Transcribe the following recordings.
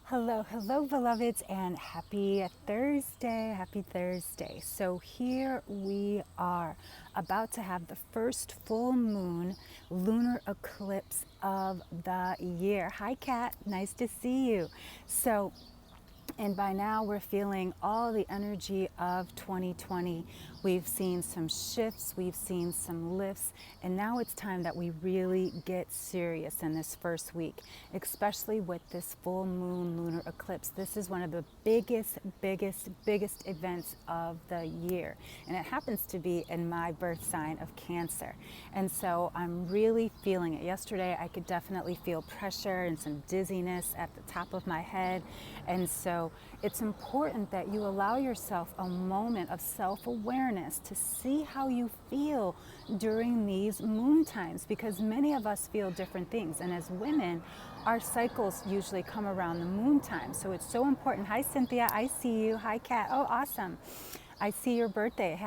Hello, hello, beloveds, and happy Thursday. Happy Thursday. So, here we are about to have the first full moon lunar eclipse of the year. Hi, Kat. Nice to see you. And by now, we're feeling all the energy of 2020. We've seen some shifts, we've seen some lifts, and now it's time that we really get serious in this first week, especially with this full moon lunar eclipse. This is one of the biggest events of the year, and it happens to be in my birth sign of Cancer. And so I'm really feeling it. Yesterday, I could definitely feel pressure and some dizziness at the top of my head. And so it's important that you allow yourself a moment of self-awareness to see how you feel during these moon times, because many of us feel different things. And as women, our cycles usually come around the moon time. So it's so important. Hi, Cynthia. I see you. Hi, Kat. Oh, awesome. I see your birthday,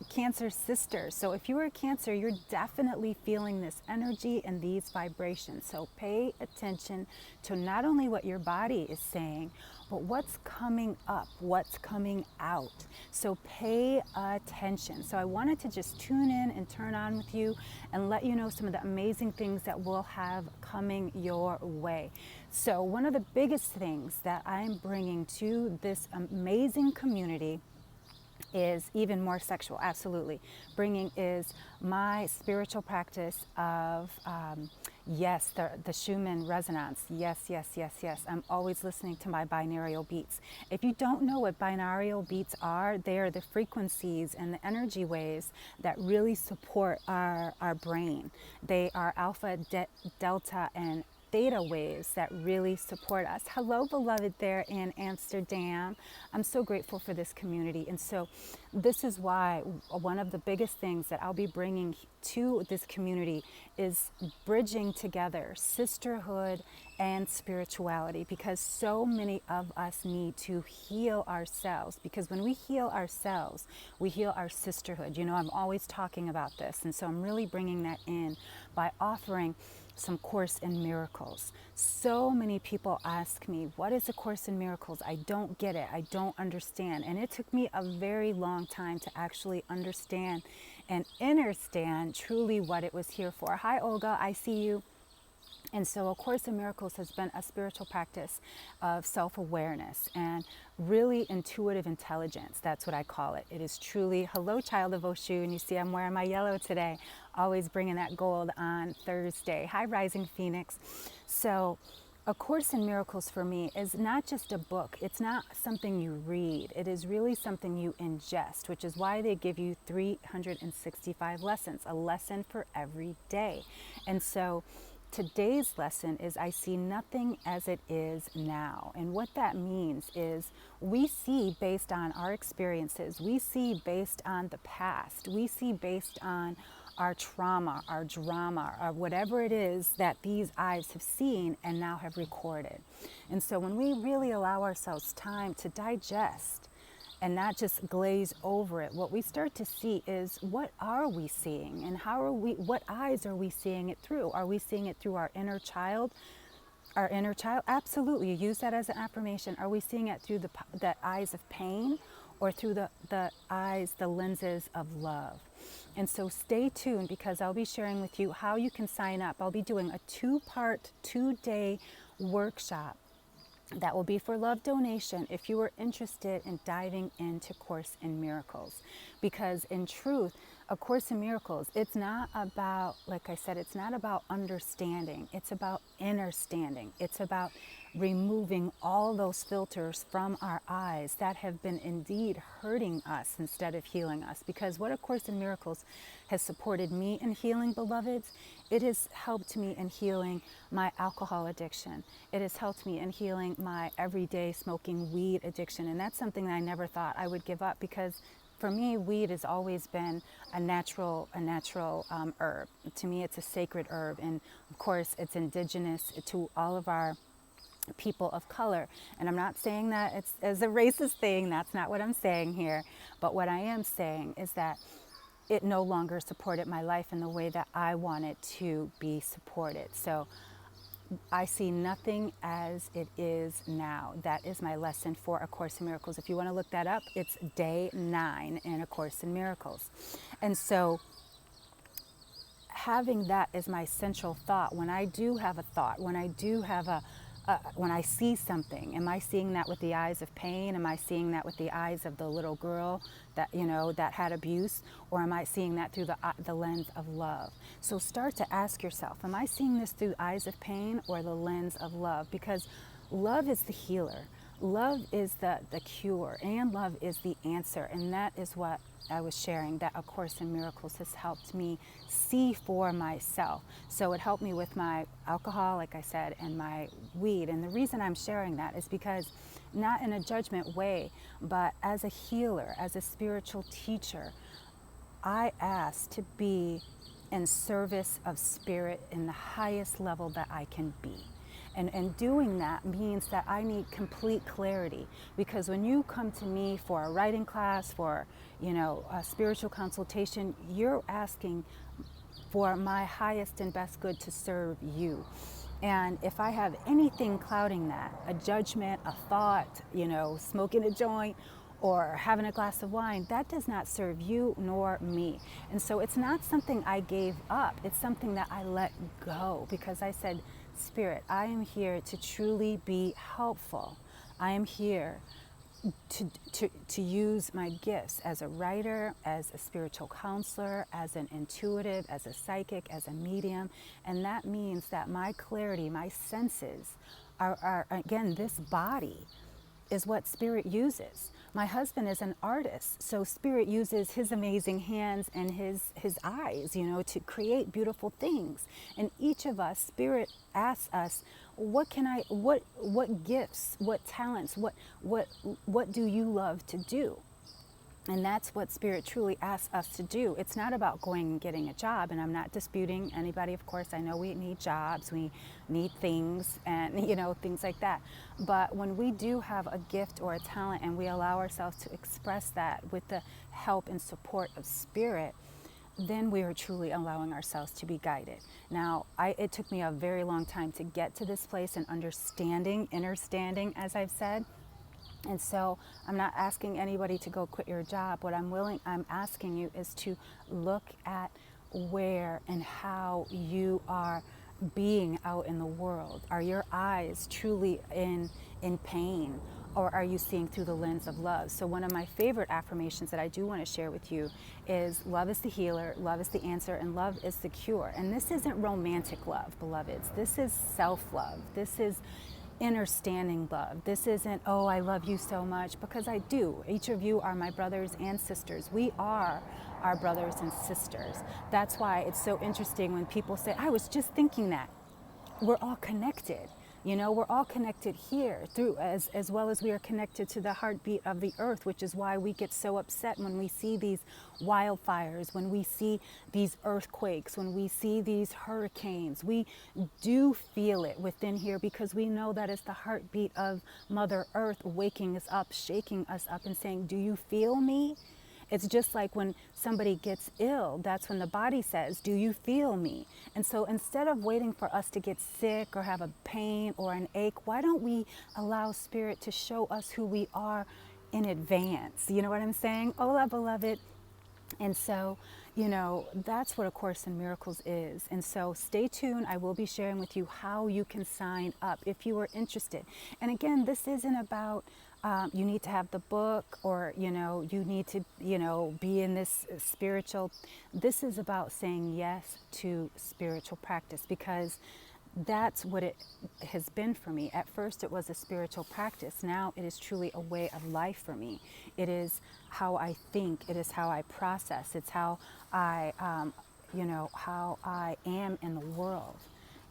Cancer sister. So if you are a Cancer, you're definitely feeling this energy and these vibrations. So pay attention to not only what your body is saying, but what's coming up, what's coming out. So pay attention. So I wanted to just tune in and turn on with you and let you know some of the amazing things that we'll have coming your way. So one of the biggest things that I'm bringing to this amazing community is even more sexual, absolutely. Bringing is my spiritual practice of, yes, the Schumann resonance. Yes. I'm always listening to my binaural beats. If you don't know what binaural beats are, they are the frequencies and the energy waves that really support our brain. They are alpha, delta, and theta waves that really support us. Hello, beloved, there in Amsterdam. I'm so grateful for this community. And so this is why one of the biggest things that I'll be bringing to this community is bridging together sisterhood and spirituality, because so many of us need to heal ourselves, because when we heal ourselves, we heal our sisterhood. You know, I'm always talking about this, and so I'm really bringing that in by offering some Course in Miracles. So many people ask me, what is a Course in Miracles? I don't get it. I don't understand. And it took me a very long time to actually understand and understand truly what it was here for. Hi, Olga. I see you. And so A Course in Miracles has been a spiritual practice of self-awareness and really intuitive intelligence. That's what I call it. It is truly, hello, child of Oshu. And you see I'm wearing my yellow today, always bringing that gold on Thursday. Hi, Rising Phoenix. So A Course in Miracles for me is not just a book. It's not something you read. It is really something you ingest, which is why they give you 365 lessons, a lesson for every day. And so today's lesson is I see nothing as it is now. And what that means is we see based on our experiences, we see based on the past, we see based on our trauma, our drama, or whatever it is that these eyes have seen and now have recorded. And so when we really allow ourselves time to digest and not just glaze over it, what we start to see is, what are we seeing, and what eyes are we seeing it through? Are we seeing it through our inner child? Our inner child? Absolutely. Use that as an affirmation. Are we seeing it through the eyes of pain, or through the eyes, the lenses of love? And so stay tuned, because I'll be sharing with you how you can sign up. I'll be doing a 2-part, 2-day workshop that will be for love donation if you are interested in diving into Course in Miracles. Because in truth, A Course in Miracles, it's not about, like I said, it's not about understanding. It's about understanding. It's about removing all those filters from our eyes that have been indeed hurting us instead of healing us. Because what A Course in Miracles has supported me in healing, beloveds, it has helped me in healing my alcohol addiction. It has helped me in healing my everyday smoking weed addiction. And that's something that I never thought I would give up, because for me, weed has always been a natural herb. To me, it's a sacred herb. And of course, it's indigenous to all of our people of color. And I'm not saying that it's as a racist thing. That's not what I'm saying here. But what I am saying is that it no longer supported my life in the way that I wanted to be supported. So I see nothing as it is now. That is my lesson for A Course in Miracles. If you want to look that up, it's day 9 in A Course in Miracles. And so having that as my central thought, when I do have a thought, when I do have when I see something, am I seeing that with the eyes of pain? Am I seeing that with the eyes of the little girl that, that had abuse? Or am I seeing that through the lens of love? So start to ask yourself, am I seeing this through the eyes of pain or the lens of love? Because love is the healer. Love is the cure, and love is the answer. And that is what I was sharing, that A Course in Miracles has helped me see for myself. So it helped me with my alcohol, like I said, and my weed. And the reason I'm sharing that is because, not in a judgment way, but as a healer, as a spiritual teacher, I ask to be in service of spirit in the highest level that I can be. And doing that means that I need complete clarity, because when you come to me for a writing class, for a spiritual consultation, you're asking for my highest and best good to serve you. And if I have anything clouding that, a judgment, a thought, smoking a joint or having a glass of wine, that does not serve you nor me. And so it's not something I gave up. It's something that I let go, because I said, Spirit, I am here to truly be helpful. I am here to use my gifts as a writer, as a spiritual counselor, as an intuitive, as a psychic, as a medium. And that means that my clarity, my senses are again, this body is what Spirit uses. My husband is an artist, so Spirit uses his amazing hands and his eyes, to create beautiful things. And each of us, Spirit asks us, what gifts, what talents, what do you love to do? And that's what Spirit truly asks us to do. It's not about going and getting a job, and I'm not disputing anybody. Of course, I know we need jobs, we need things, and things like that. But when we do have a gift or a talent and we allow ourselves to express that with the help and support of Spirit, then we are truly allowing ourselves to be guided. Now, it took me a very long time to get to this place and understanding, as I've said. And so I'm not asking anybody to go quit your job. What I'm asking you is to look at where and how you are being out in the world. Are your eyes truly in pain, or are you seeing through the lens of love? So one of my favorite affirmations that I do want to share with you is, love is the healer, love is the answer, and love is the cure. And this isn't romantic love, beloveds. This is self-love. This is understanding love. This isn't, oh, I love you so much, because I do. Each of you are my brothers and sisters. We are our brothers and sisters. That's why it's so interesting when people say, I was just thinking that. We're all connected. We're all connected here through, as well as we are connected to the heartbeat of the earth, which is why we get so upset when we see these wildfires, when we see these earthquakes, when we see these hurricanes. We do feel it within here, because we know that it's the heartbeat of Mother Earth waking us up, shaking us up, and saying, do you feel me? It's just like when somebody gets ill, that's when the body says, do you feel me? And so instead of waiting for us to get sick or have a pain or an ache, why don't we allow Spirit to show us who we are in advance? You know what I'm saying? Hola, beloved. And so, that's what A Course in Miracles is. And so stay tuned. I will be sharing with you how you can sign up if you are interested. And again, this isn't about you need to have the book, or, you need to, be in this spiritual. This is about saying yes to spiritual practice, because that's what it has been for me. At first, it was a spiritual practice. Now it is truly a way of life for me. It is how I think. It is how I process. It's how I, how I am in the world.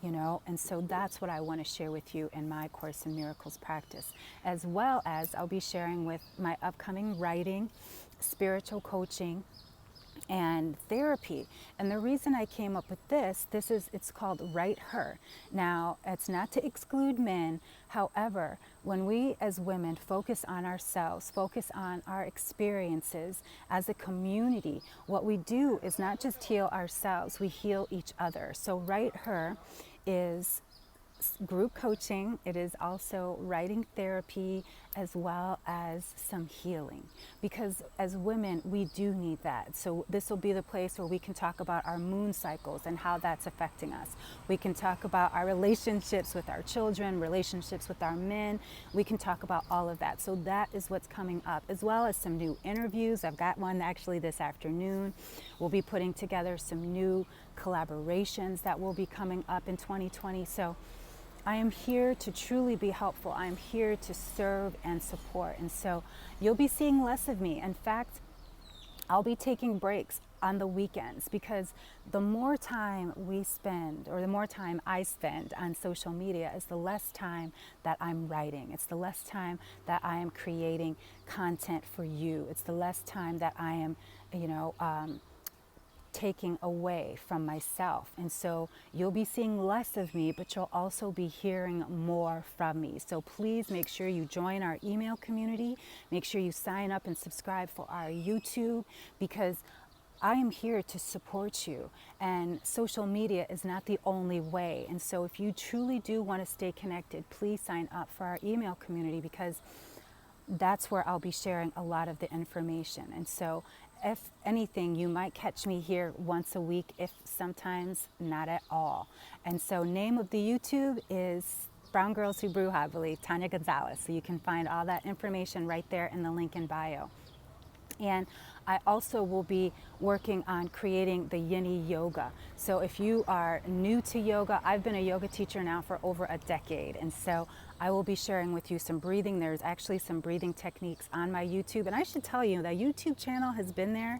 And so that's what I want to share with you in my Course in Miracles practice, as well as I'll be sharing with my upcoming writing, spiritual coaching, and therapy. And the reason I came up with it's called Write Her. Now, it's not to exclude men. However, when we as women focus on ourselves, focus on our experiences as a community, what we do is not just heal ourselves, we heal each other. So Write Her is group coaching, it is also writing therapy, as well as some healing. Because as women, we do need that. So this will be the place where we can talk about our moon cycles and how that's affecting us. We can talk about our relationships with our children, relationships with our men. We can talk about all of that. So that is what's coming up, as well as some new interviews. I've got one actually this afternoon. We'll be putting together some new collaborations that will be coming up in 2020. So I am here to truly be helpful. I am here to serve and support. And so you'll be seeing less of me. In fact, I'll be taking breaks on the weekends, because the more time we spend, or the more time I spend on social media, is the less time that I'm writing. It's the less time that I am creating content for you. It's the less time that I am, taking away from myself. And so you'll be seeing less of me, but you'll also be hearing more from me. So please make sure you join our email community. Make sure you sign up and subscribe for our YouTube, because I am here to support you, and social media is not the only way. And so if you truly do want to stay connected, please sign up for our email community, because that's where I'll be sharing a lot of the information. And so if anything, you might catch me here once a week, if sometimes not at all. And so name of the YouTube is Brown Girls Who Brew, I believe, Tanya Gonzalez. So you can find all that information right there in the link in bio. And I also will be working on creating the Yini Yoga. So if you are new to yoga, I've been a yoga teacher now for over a decade. And so I will be sharing with you some breathing. There's actually some breathing techniques on my YouTube. And I should tell you, that YouTube channel has been there,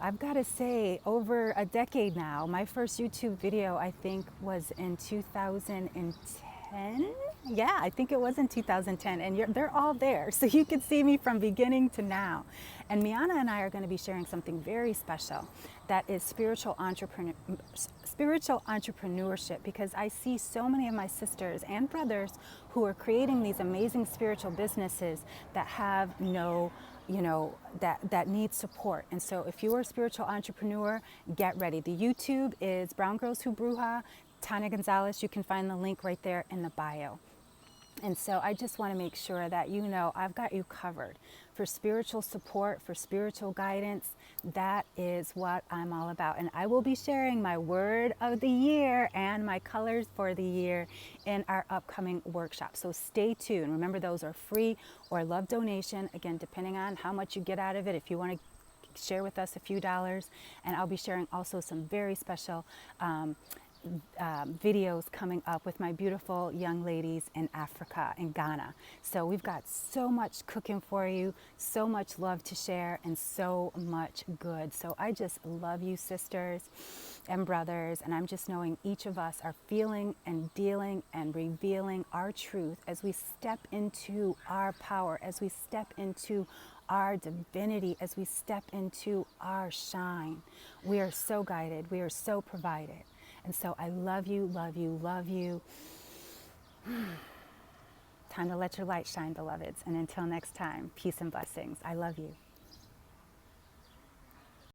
I've got to say, over a decade now. My first YouTube video, I think, was in 2010. Yeah, I think it was in 2010, and they're all there. So you can see me from beginning to now. And Miana and I are going to be sharing something very special, that is spiritual entrepreneurship, because I see so many of my sisters and brothers who are creating these amazing spiritual businesses that have that need support. And so if you are a spiritual entrepreneur, get ready. The YouTube is Brown Girls Who Bruja, Tanya Gonzalez. You can find the link right there in the bio. And so I just want to make sure that I've got you covered for spiritual support, for spiritual guidance. That is what I'm all about. And I will be sharing my word of the year and my colors for the year in our upcoming workshop. So stay tuned. Remember, those are free or love donation. Again, depending on how much you get out of it, if you want to share with us a few dollars. And I'll be sharing also some very special videos coming up with my beautiful young ladies in Africa, in Ghana. So we've got so much cooking for you, so much love to share, and so much good. So I just love you, sisters and brothers, and I'm just knowing each of us are feeling and dealing and revealing our truth as we step into our power, as we step into our divinity, as we step into our shine. We are so guided, we are so provided. And so I love you, love you, love you. Time to let your light shine, beloveds. And until next time, peace and blessings. I love you.